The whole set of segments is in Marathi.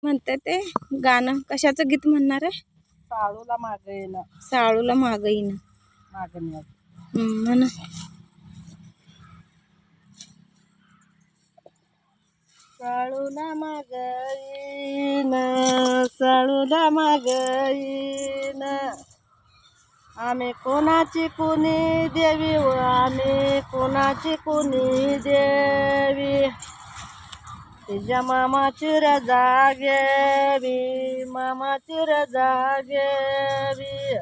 म्हणते ते गाणं कशाचं गीत म्हणणार आहे? साळूला माग येणं. साळूला माग येईन मागणी. म्हणा. साळूला माग येईन, साळूला माग येईन. आम्ही कोणाची कुणी देवी व आम्ही कोणाची कुणी देवी. तिच्या मामाची रजा घेवी, मामाची रजा घेवी.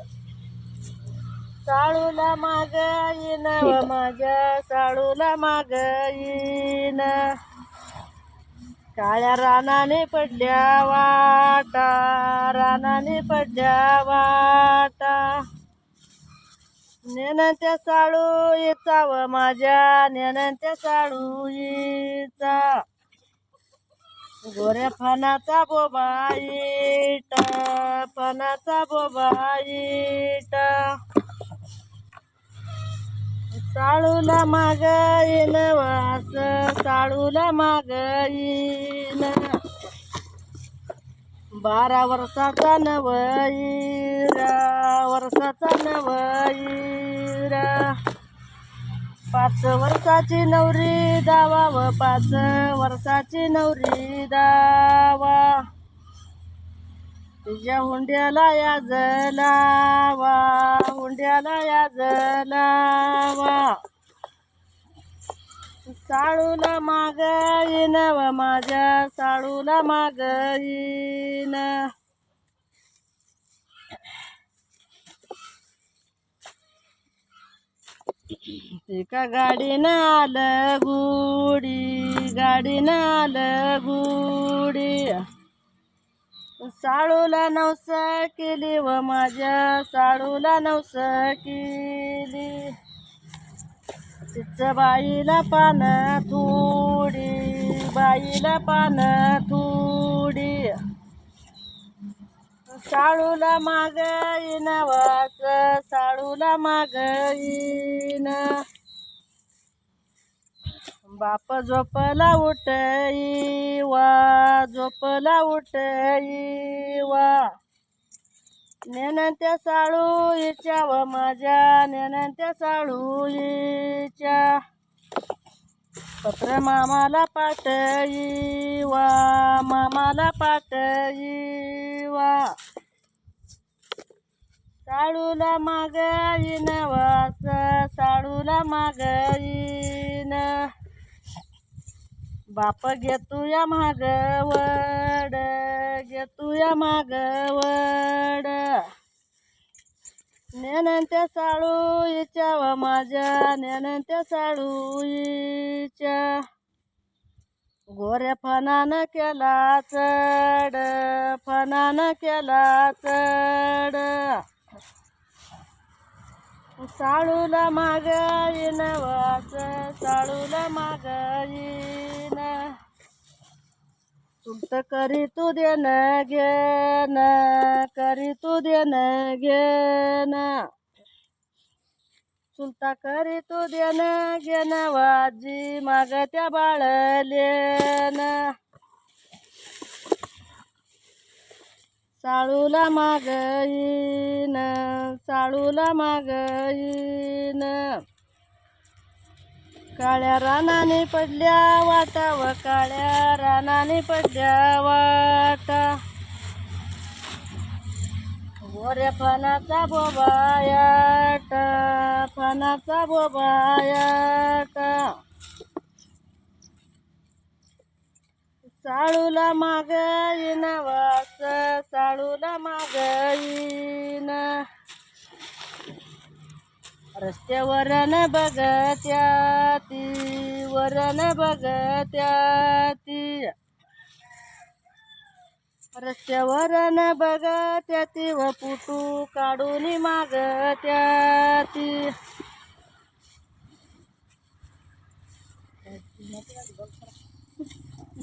साळूला माग येईन व माझ्या साळूला माग येईन. काळ्या रानाने पडल्या वाटा, रानाने पडल्या वाटा. नेनंत्या साळू हिचा व माझ्या नेनंत्या साळू हिचा. गोऱ्या फणाचा बोबा इट, फणाचा बोबा इट. साळूला माग येईन वास, साळूला माग येईन. 12 वर्षाचा नवईरा, वर्षाचा नवईरा. 5 वर्षाची नवरी दावा व 5 वर्षाची नवरी दावा. तुझ्या हुंड्याला याज लावा, हुंड्याला याज लावा. साळूला माग येईन व माझ्या साळूला माग येईन. एका गाडीनं आलं गुडी, गाडीनं आलं गुडी. साळूला नवस केली व माझ्या साळूला नवस केली. तिच बाईला पान थोडी, बाईला पान थोडी. साळूला माग येईन वास, साळूला माग येईन. बाप झोपला उठई वा, झोपला उठई वा. नेनंत्या साळू हिच्या व माझ्या नेनंत्या साळू हिच्या. पत्र मामाला पाठई वा, मामाला पाठई वा. साळूला माग येईन वास, साळूला माग येईन. बाप घेतूया माग वड, घेतूया माग वड. नेनंत्या साळू हिच्या व माझ्या नेनंत्या साळू हिच्या. गोऱ्या फणानं केला चढ, फणानं केला चढ. साळूला माग येईन वास, साळूला माग येईन. चुलत करी तू देन घेन, करी तू देन घेन. चुलता करी तू देन घेन वाजी मागत्या बाळलेन. साळूला माग येईन, साळूला माग येईन. काळ्या रानाने पडल्या वाटा व काळ्या रानाने पडल्या वाटा. गोऱ्या फणाचा बोबायाट, फणाचा बोबायाट. साळूला माग येईन वास, साळूला माग येईन. रस्त्यावरन बघत्या ती, वरन बघत्या ती. रस्त्यावरन बघत्या ती व पुटू काढून मागत्या ती.